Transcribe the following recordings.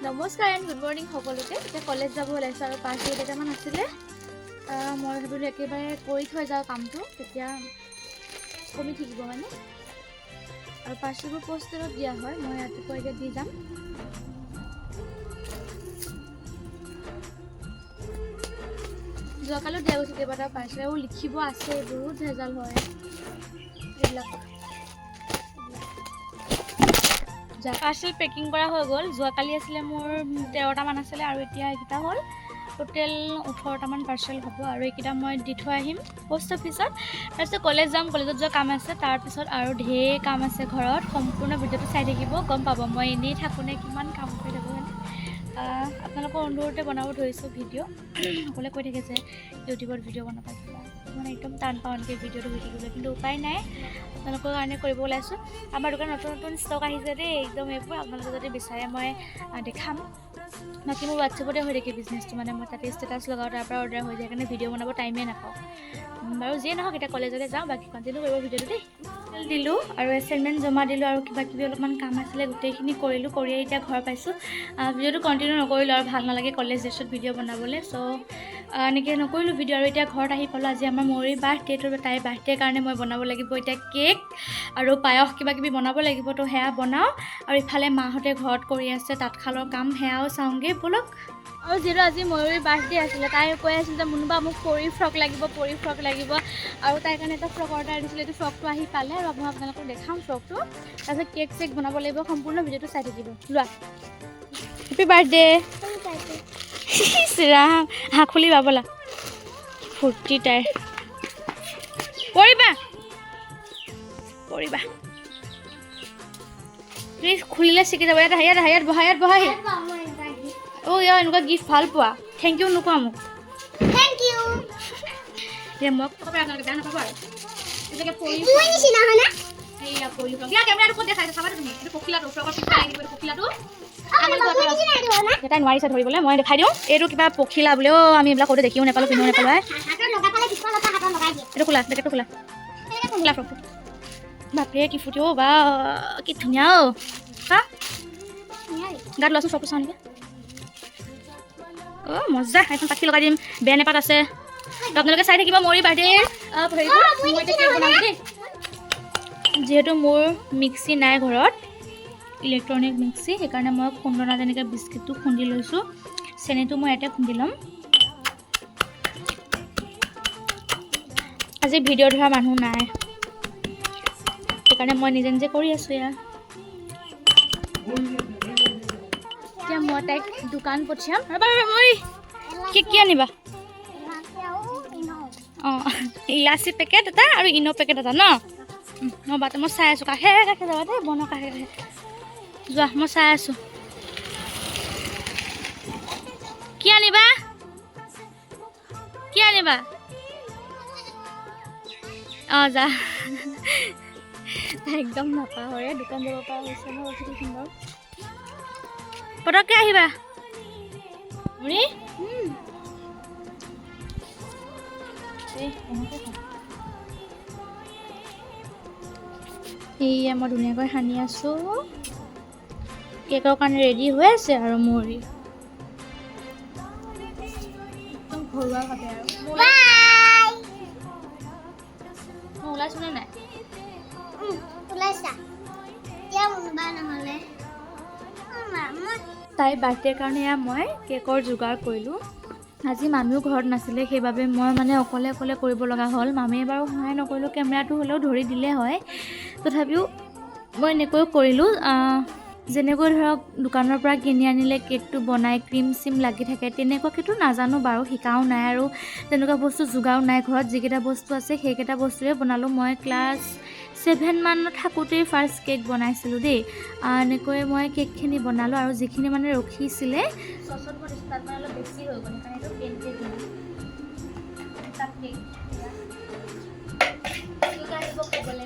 নমস্কাৰ and good morning সকলোকে। এতিয়া কলেজ যাব ওলাইছোঁ আৰু পাৰ্চেল কেইটামান আছিলে, মই ভাবিলোঁ একেবাৰে কৰি থৈ যাওঁ কামটো, তেতিয়া কমি থাকিব হয়নে। আৰু পাৰ্চেলবোৰ পোষ্টেলত দিয়া হয়, মই ৰাতিপুৱা এতিয়া দি যাম। যোৱাকালিও দিয়া গৈছে কেইবাটাও পাৰ্চেল, আৰু লিখিব আছে, বহুত ভেজাল হয় এইবিলাক। পাৰ্চেল পেকিং কৰা হৈ গ'ল। যোৱাকালি আছিলে মোৰ 13টামান আছিলে আৰু এতিয়া এইকেইটা হ'ল টোটেল 18টামান পাৰ্চেল হ'ব, আৰু এইকেইটা মই দি থৈ আহিম পোষ্ট অফিচত। তাৰপিছত কলেজ যাম, কলেজত যোৱা কাম আছে, তাৰপিছত আৰু ঢেৰ কাম আছে ঘৰত। সম্পূৰ্ণ ভিডিঅ'টো চাই থাকিব, গম পাব মই এনেই থাকোঁনে কিমান কাম কৰি থাকোঁ। আপোনালোকৰ অনুৰোধতে বনাব ধৰিছোঁ ভিডিঅ'। সকলোৱে কৈ থাকে যে ইউটিউবত ভিডিঅ' বনাবা কিবা, মানে একদম টান পাওঁ এনেকৈ ভিডিঅ'টো হৈ থাকিবলৈ, কিন্তু উপায় নাই, আপোনালোকৰ কাৰণে কৰিব ওলাইছোঁ। আমাৰ দোকানত নতুন নতুন ষ্টক আহিছে দেই, একদম এইবোৰ আপোনালোকে যদি বিচাৰে মই দেখাম। বাকী মোৰ হোৱাটছএপতে হৈ থাকে বিজনেছটো, মানে মই তাতে ষ্টেটাছ লগাওঁ, তাৰ পৰা অৰ্ডাৰ হৈ যায়, কাৰণে ভিডিঅ' বনাব টাইমেই নাপাওঁ বাৰু। যিয়ে নহওক এতিয়া কলেজলৈ যাওঁ, বাকী কণ্টিনিউ কৰিব ভিডিঅ'টো দেই। দিলোঁ আৰু এছাইনমেণ্ট জমা দিলোঁ, আৰু কিবা কিবি অলপমান কাম আছিলে, গোটেইখিনি কৰিলোঁ। কৰিয়ে এতিয়া ঘৰ পাইছোঁ। ভিডিঅ'টো কণ্টিনিউ নকৰিলোঁ আৰু ভাল নালাগে কলেজ ড্ৰেছত ভিডিঅ' বনাবলৈ, চ' এনেকৈ নকৰিলোঁ ভিডিঅ'। আৰু এতিয়া ঘৰত আহি পালোঁ, আজি আমাৰ মৌৰীৰ বাৰ্থডেটো, তাইৰ বাৰ্থডেৰ কাৰণে মই বনাব লাগিব এতিয়া কেক আৰু পায়স কিবা কিবি বনাব লাগিব, তো সেয়া বনাওঁ। আৰু ইফালে মাহঁতে ঘৰত কৰি আছে তাঁতশালৰ কাম, সেয়াও চাওঁগৈ ব'লক। আৰু যিহেতু আজি ময়ূৰীৰ বাৰ্থডে আছিলে, তাই কৈ আছিল যে মুনুবা মোক পৰী ফ্ৰক লাগিব, পৰী ফ্ৰক লাগিব, আৰু তাইৰ কাৰণে এটা ফ্ৰক অৰ্ডাৰ দিছিলোঁ। এইটো ফ্ৰকটো আহি পালে, আৰু মই আপোনালোকক দেখাম ফ্ৰকটো। তাৰপিছত কেক চেক বনাব লাগিব, সম্পূৰ্ণ ভিডিঅ'টো চাই থাকিব। লোৱা, হেপী বাৰ্থডে। চিৰাম হাঁহ খুলি বাবলা ফূৰ্তি তাইৰ। পৰিবা পৰিবা প্লিজ, খুলিলে ছিগি যাব। ইয়াত ইয়াত ইয়াত বহা, ইয়াত বহাহি। অ' ইয়াৰ এনেকুৱা গিফ্ট ভাল পোৱা, থেংক ইউ নোকোৱা মোক। Thank you. এতিয়া মোক আপোনালোকে বেয়া নাপাব আৰু এইবিলাকে পৰি সেয়া পৰি ইয়াৰ কেমেৰাটো ক'ত দেখাইছে চাবা তুমি। এইটো পখিলাটো ফ্ৰকৰ পিছফালে লাগিব, এইটো পখিলাটো তাই নোৱাৰিছে ধৰিবলৈ, মই দেখাই দিওঁ। এইটো কিবা পখিলা বোলে। অ' আমি এইবিলাক সৰুতে দেখিও নাপালোঁ, পিন্ধিও নাপালোঁ। এইটো খোলা, পেকেটটো খোলা, খোলা ফ্ৰকটো। বাপৰে কি ফুটি, অ' বা কি ধুনীয়া। অ' হা গাত লোৱাচোন, ফ্ৰকটো চাওঁ নেকি। অ' মজা, এখন পাখি লগাই দিম, বেন এপাত আছে। আপোনালোকে চাই থাকিব মৌৰী বাৰ্থডে হেৰিবোৰ। মই এতিয়া কেক বনাম দেই। যিহেতু মোৰ মিক্সি নাই ঘৰত, ইলেক্ট্ৰনিক মিক্সি, সেইকাৰণে মই খুন্দনা তেনেকৈ বিস্কিটটো খুন্দি লৈছোঁ। চেনিটো মই ইয়াতে খুন্দি ল'ম। আজি ভিডিঅ' ধৰা মানুহ নাই, সেইকাৰণে মই নিজে নিজে কৰি আছোঁ ইয়াৰ। এতিয়া মই তাইক দোকান পঠিয়াম। মই কি আনিবা? অঁ, ইলাচি পেকেট এটা আৰু ইন' পেকেট এটা ন। মই বাটে মই চাই আছোঁ, কাষে কাষে যাবা দেই, বনৰ কাষে কাষে যোৱা, মই চাই আছোঁ। কি আনিবা? কি আনিবা? অঁ যা। তাই একদম নাপাহৰে, দোকান যাব পৰা হৈছে ন, অতি সুন্দৰ। পটককৈ আহিবা মুৰি। এইয়া মই ধুনীয়াকৈ সানি আছোঁ, কেকৰ কাৰণে ৰেডি হৈ আছে। আৰু মুৰি একদম ঘৰুৱাভাৱে। আৰু মই ওলাইছোঁ নে নাই? তাইৰ বাৰ্থডেৰ কাৰণে মই কেকৰ যোগাৰ কৰিলোঁ। আজি মামীও ঘৰত নাছিলে, সেইবাবে মই মানে অকলে অকলে কৰিব লগা হ'ল। মামীয়ে বাৰু সহায় নকৰিলোঁ, কেমেৰাটো হ'লেও ধৰি দিলে হয়, তথাপিও মই এনেকৈ কৰিলোঁ। যেনেকৈ ধৰক দোকানৰ পৰা কিনি আনিলে কেকটো বনাই ক্ৰীম চিম লাগি থাকে, তেনেকুৱাকৈতো নাজানো বাৰু, শিকাও নাই, আৰু তেনেকুৱা বস্তু যোগাৰো নাই ঘৰত। যিকেইটা বস্তু আছে সেইকেইটা বস্তুৱে বনালোঁ। মই ক্লাছ 7 মানত থাকোঁতেই ফাৰ্ষ্ট কেক বনাইছিলোঁ দেই। এনেকৈ মই কেকখিনি বনালোঁ, আৰু যিখিনি মানে ৰখিছিলে চচত মই দিছোঁ, তাত মানে অলপ বেছি হৈ গ'ল, সেইকাৰণে এইটো পেন কেক বনালোঁ। তাত কেক আহিব ক'বলৈ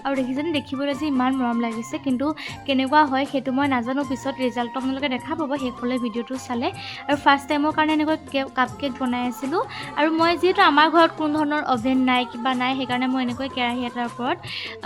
আৰু দেখিছেনে দেখিবলৈ যে ইমান মৰম লাগিছে কিন্তু কেনেকুৱা হয় সেইটো মই নাজানো পিছত ৰিজাল্টটো আপোনালোকে দেখা পাব শেষলৈ ভিডিঅ'টো চালে আৰু ফাৰ্ষ্ট টাইমৰ কাৰণে এনেকৈ কাপ কেক বনাই আছিলোঁ আৰু মই যিহেতু আমাৰ ঘৰত কোনো ধৰণৰ অভেন নাই কিবা নাই সেইকাৰণে মই এনেকৈ কেৰাহী এটাৰ ওপৰত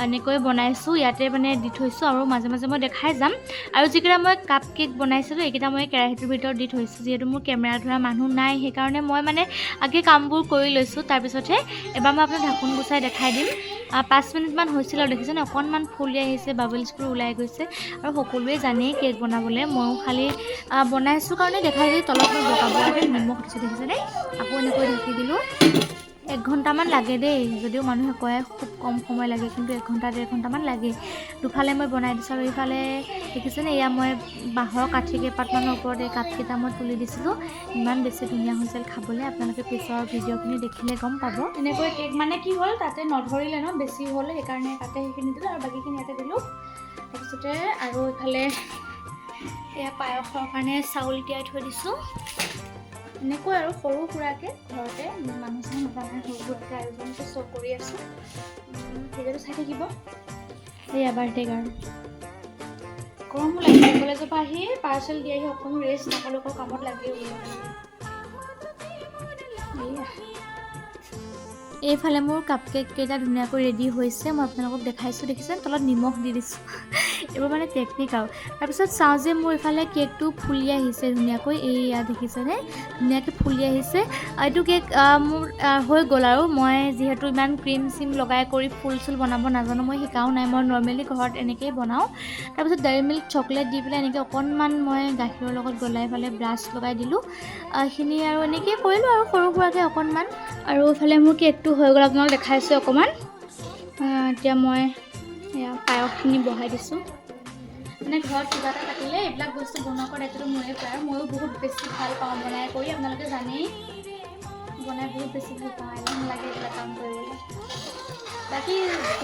এনেকৈ বনাইছোঁ ইয়াতে মানে দি থৈছোঁ আৰু মাজে মাজে মই দেখাই যাম আৰু যিকেইটা মই কাপ কেক বনাইছিলোঁ এইকেইটা মই কেৰাহীটোৰ ভিতৰত দি থৈছোঁ যিহেতু মোৰ কেমেৰা ধৰা মানুহ নাই সেইকাৰণে মই মানে আগে কামবোৰ কৰি লৈছোঁ তাৰপিছতহে এবাৰ মই আপোনাক ঢাকোন গুচাই দেখাই দিম 5 মিনিটমান হৈছিল আৰু দেখিছেনে অকণমান ফুলি আহিছে বাবলছবোৰ ওলাই গৈছে আৰু সকলোৱে জানেই কেক বনাবলৈ ময়ো খালি বনাইছোঁ কাৰণে দেখাই দিওঁ তলত মই বগাবলৈকে নিমখ দিছোঁ দেখিছেনে আকৌ এনেকৈ ঢাকি দিলোঁ 1 ঘণ্টামান লাগে দেই যদিও মানুহে কয় খুব কম সময় লাগে কিন্তু 1 ঘণ্টা 1.5 ঘণ্টামান লাগে দুফালে মই বনাই দিছোঁ আৰু এইফালে দেখিছেনে এয়া মই বাঁহৰ কাঠি কেইপাতমানৰ ওপৰত এই কাপকেইটা মই তুলি দিছিলোঁ ইমান বেছি ধুনীয়া হৈছিল খাবলৈ আপোনালোকে পিছৰ ভিডিঅ'খিনি দেখিলে গম পাব এনেকৈ কেক মানে কি হ'ল তাতে নধৰিলে ন বেছি হ'ল সেইকাৰণে তাতে সেইখিনি দিলোঁ আৰু বাকীখিনি ইয়াতে দিলোঁ তাৰপিছতে আৰু এইফালে এয়া পায়সৰ কাৰণে চাউল তিয়াই থৈ দিছোঁ এনেকৈ আৰু সৰু সুৰাকৈ ঘৰতে মানুহ চানুহ নবনাই সৰু সুৰাকৈ আয়োজনটো চব কৰি আছোঁ ভিডিঅ'টো চাই থাকিব এয়া বাৰ্থডে গাৰ্ল গৰমো লাগিছে কলেজৰ পৰা আহি পাৰ্চেল দি আহি অকণো ৰেষ্ট নাপালোঁ আকৌ কামত লাগিও এইফালে মোৰ কাপ কেক কেইটা ধুনীয়াকৈ ৰেডি হৈছে মই আপোনালোকক দেখাইছোঁ দেখিছেনে তলত নিমখ দি দিছোঁ এইবোৰ মানে টেকনিক আৰু তাৰপিছত চাওঁ যে মোৰ এইফালে কেকটো ফুলি আহিছে ধুনীয়াকৈ এয়া দেখিছেনে ধুনীয়াকৈ ফুলি আহিছে এইটো কেক মোৰ হৈ গ'ল আৰু মই যিহেতু ইমান ক্ৰীম চিম লগাই কৰি ফুল চুল বনাব নাজানো মই শিকাও নাই মই নৰ্মেলি ঘৰত এনেকৈয়ে বনাওঁ তাৰপিছত ডেইৰী মিল্ক চকলেট দি পেলাই এনেকৈ অকণমান মই গাখীৰৰ লগত গলাই পেলাই ব্ৰাছ লগাই দিলোঁ এইখিনি আৰু এনেকৈয়ে কৰিলোঁ আৰু সৰু সুৰাকৈ অকণমান আৰু এইফালে মোৰ কেকটো হৈ গ'ল আপোনালোক দেখাইছোঁ অকণমান এতিয়া মই এয়া পায়সখিনি বহাই দিছোঁ মানে ঘৰত কিবা এটা কাটিলে এইবিলাক বস্তু বনোৱা কৰা দায়িত্বটো মোৰে প্ৰায় ময়ো বহুত বেছি ভাল পাওঁ বনাই কৰি আপোনালোকে জানেই বনাই বহুত বেছি ভাল পাওঁ এলাহ লাগে এইবিলাক কাম কৰিবলৈ বাকী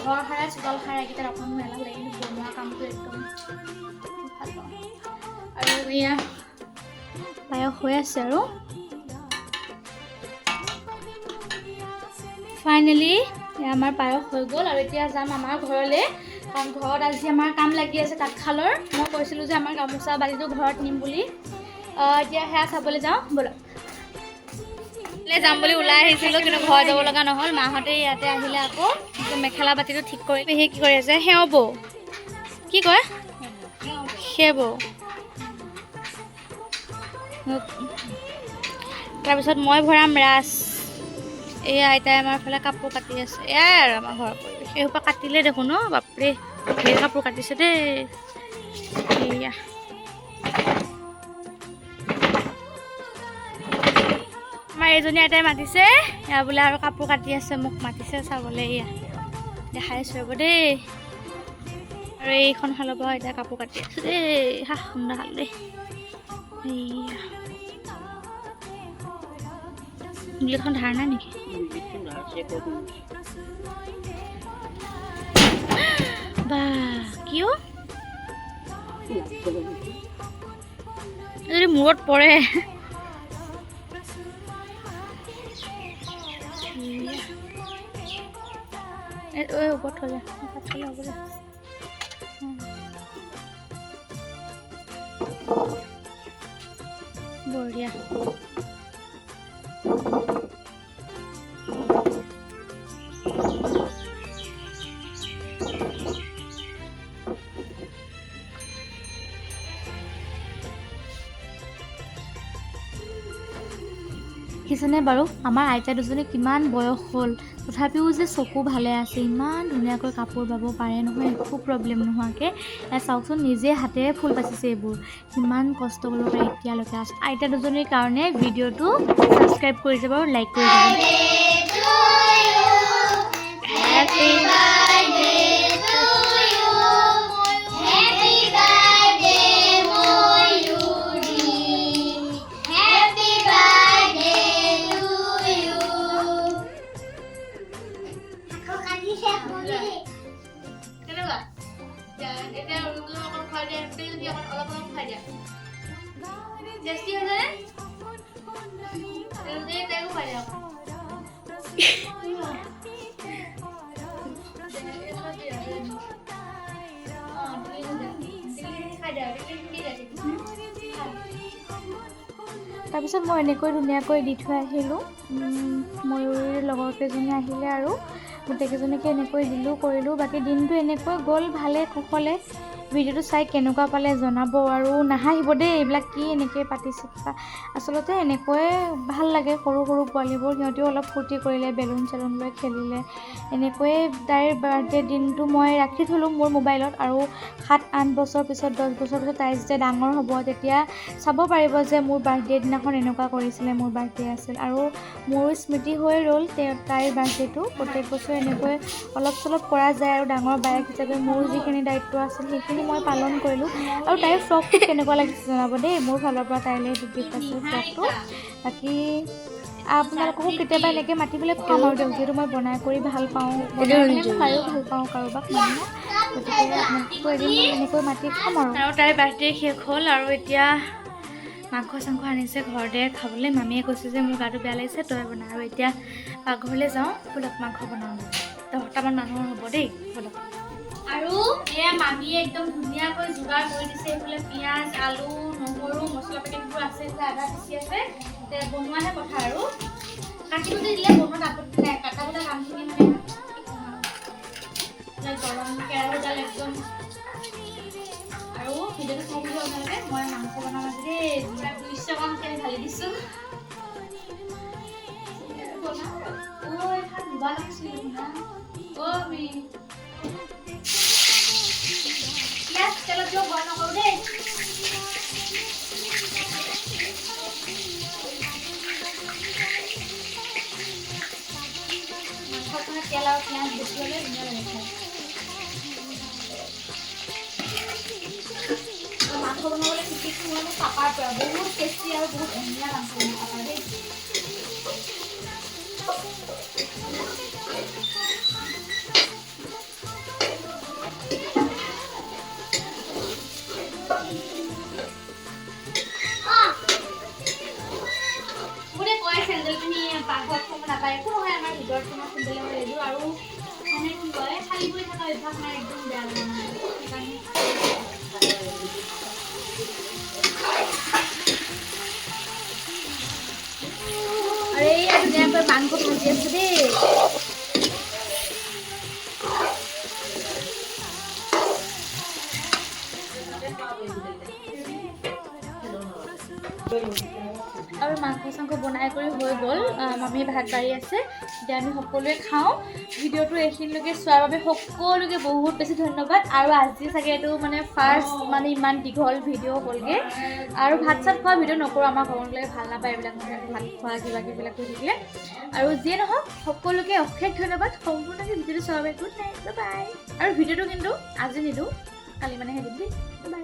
ঘৰ সাৰা চোতাল সাৰা এইকেইটাত অকণমান এলাহ লাগে কিন্তু বনোৱা কামটো একদম ভাল পাওঁ আৰু এয়া পায়স হৈ আছে আৰু ফাইনেলি আমাৰ পায়স হৈ গ'ল আৰু এতিয়া যাম আমাৰ ঘৰলৈ কাৰণ ঘৰত আজি আমাৰ কাম লাগি আছে তাঁতশালৰ মই কৈছিলোঁ যে আমাৰ গামোচা বালিটো ঘৰত নিম বুলি এতিয়া সেয়া চাবলৈ যাওঁ ব'লক যাম বুলি ওলাই আহিছিলোঁ কিন্তু ঘৰ যাব লগা নহ'ল মাহঁতে ইয়াতে আহিলে আকৌ মেখেলা বাতিটো ঠিক কৰি সেই কি কৰি আছে সেও বৌ কি কয় সেই বৌ তাৰপিছত মই ভৰাম ৰাছ এই আইতাই আমাৰ ফালে কাপোৰ কাটি আছে এয়াই আৰু আমাৰ ঘৰৰ পৰিৱেশ সেইসোপা কাটিলে দেখোন ন বাপৰে ঢেৰ কাপোৰ কাটিছে দেই এয়া আমাৰ এইজনী আইতাই মাতিছে এয়া বোলে আৰু কাপোৰ কাটি আছে মোক মাতিছে চাবলৈ এয়া দেখাইছোঁ ৰ'ব দেই আৰু এইখন শালৰ পৰা আইতাই কাপোৰ কাটি আছে দেই সুন্দৰ শাল দেই এয়া ইংলিছখন ধাৰণা নেকি বা কিয় যদি মূৰত পৰে ওপৰত থৈ যা হ'ব দে বঢ়িয়া দেখিছেনে বাৰু আমাৰ আইতা দুজনী কিমান বয়স হ'ল তথাপিও যে চকু ভালে আছে ইমান ধুনীয়াকৈ কাপোৰ বাব পাৰে নহয় একো প্ৰব্লেম নোহোৱাকৈ চাওকচোন নিজে হাতেৰে ফুল বাচিছে এইবোৰ কিমান কষ্ট কৰিব পাৰে এতিয়ালৈকে আইতা দুজনীৰ কাৰণে ভিডিঅ'টো ছাবস্ক্ৰাইব কৰি যাব আৰু লাইক কৰি যাব তাৰপিছত মই এনেকৈ ধুনীয়াকৈ দি থৈ আহিলোঁ। ময়ূৰীৰ লগৰ কেইজনী আহিলে আৰু গোটেইকেইজনীকে এনেকৈ দিলোঁ কৰিলোঁ। বাকী দিনটো এনেকৈ গ'ল ভালে কুশলে। ভিডিঅ'টো চাই কেনেকুৱা পালে জনাব আৰু নাহাঁহিব দেই, এইবিলাক কি এনেকৈ পাতিছে কিবা। আচলতে এনেকৈয়ে ভাল লাগে, সৰু সৰু পোৱালীবোৰ সিহঁতেও অলপ ফূৰ্তি কৰিলে, বেলুন চেলুন লৈ খেলিলে। এনেকৈয়ে তাইৰ বাৰ্থডে দিনটো মই ৰাখি থ'লোঁ মোৰ মোবাইলত, আৰু 7-8 বছৰ পিছত 10 বছৰ পিছত তাই যেতিয়া ডাঙৰ হ'ব তেতিয়া চাব পাৰিব যে মোৰ বাৰ্থডে দিনাখন এনেকুৱা কৰিছিলে, মোৰ বাৰ্থডে আছিল। আৰু মোৰো স্মৃতি হৈ ৰ'ল তাইৰ বাৰ্থডেটো। প্ৰত্যেক বছৰে এনেকৈ অলপ চলপ কৰা যায়, আৰু ডাঙৰ বায়েক হিচাপে মোৰ যিখিনি দায়িত্ব আছিল সেইখিনি মই পালন কৰিলোঁ। আৰু তাইৰ ফ্ৰকটো কেনেকুৱা লাগিছে জনাব দেই, মোৰ ফালৰ পৰা তাইলৈ এইটো গিফ্ট আছে ফ্ৰকটো। বাকী আপোনালোককো কেতিয়াবা এনেকৈ মাতি পেলাই খুৱাম আৰু দিয়ক, যিহেতু মই বনাই কৰি ভাল পাওঁ, বনাই খায়ো ভাল পাওঁ কাৰোবাক মানুহ, গতিকে আপোনালোককো এদিন এনেকৈ মাতি খুৱাম আৰু তাইৰ বাৰ্থডে শেষ হ'ল আৰু এতিয়া মাংস চাংস আনিছে ঘৰতে খাবলৈ। মামীয়ে কৈছে যে মোৰ গাটো বেয়া লাগিছে তই বনা, আৰু এতিয়া পাকঘৰলৈ যাওঁ, ব'লক মাংস বনাওঁ। 10টামান মানুহৰ হ'ব দেই, ব'লক। আৰু এয়া মামীয়ে একদম ধুনীয়াকৈ যোগাৰ কৰি দিছে। এইফালে পিঁয়াজ, আলু, নহৰু, মছলা পেকেটবোৰ আছে, আদা পিচি আছে, বনোৱাহে কথা আৰু। কাটি কুটি দিলে বনোৱাত আপত্তি নাই, কাটা কুটা কামখিনি মানে গৰম কেৰাহীডাল একদম। আৰু ভিডিঅ'টো চাই দিব আপোনালোকে, মই মাংস বনাম আজি দেই, 200 গ্ৰাম তেল ঢালি দিছোঁ। তেলত দিয়ক, বইল নকৰোঁ দেই। মাংসখনত তেল আৰু পিঁয়াজ বেছি হ'লে ধুনীয়া লাগে খাই। মাংস বনাবলৈ শিকিছোঁ মই মোৰ পাপাৰ পৰা, বহুত টেষ্টি আৰু বহুত ধুনীয়া মাংস বনাই পাপাই দেই। মোৰে কয় চেণ্ডেল পিন্ধি পাকঘৰত সোমাব নাপায়, একো নহয়, আমাৰ ভিতৰত তোমাৰ চেণ্ডেল মই এযোৰ, আৰু মানে কি কয় খালী বহি থকা অভ্যাস নাই, একদম বেয়া লাগে মানে সেইকাৰণে। আৰু এইয়া ধুনীয়াকৈ মাংস ভাজি আছে দেই। আৰু মাংস চাংস বনাই কৰি হৈ গ'ল, মামীয়ে ভাত বাঢ়ি আছে, এতিয়া আমি সকলোৱে খাওঁ। ভিডিঅ'টো এইখিনিলৈকে চোৱাৰ বাবে সকলোকে বহুত বেছি ধন্যবাদ। আৰু আজি চাগে এইটো মানে ফাৰ্ষ্ট মানে ইমান দীঘল ভিডিঅ' হ'লগৈ। আৰু ভাত চাত খোৱা ভিডিঅ' নকৰোঁ, আমাৰ ঘৰবিলাকে ভাল নাপায় এইবিলাক, মানে ভাত খোৱা কিবা কিবিলাক কৰি থাকিলে। আৰু যিয়ে নহওক সকলোকে অশেষ ধন্যবাদ সম্পূৰ্ণকৈ ভিডিঅ'টো চোৱাৰ বাবে। Good night, bye bye. আৰু ভিডিঅ'টো কিন্তু আজি নিদিওঁ, কালি মানেহে দিম দেই। বাই।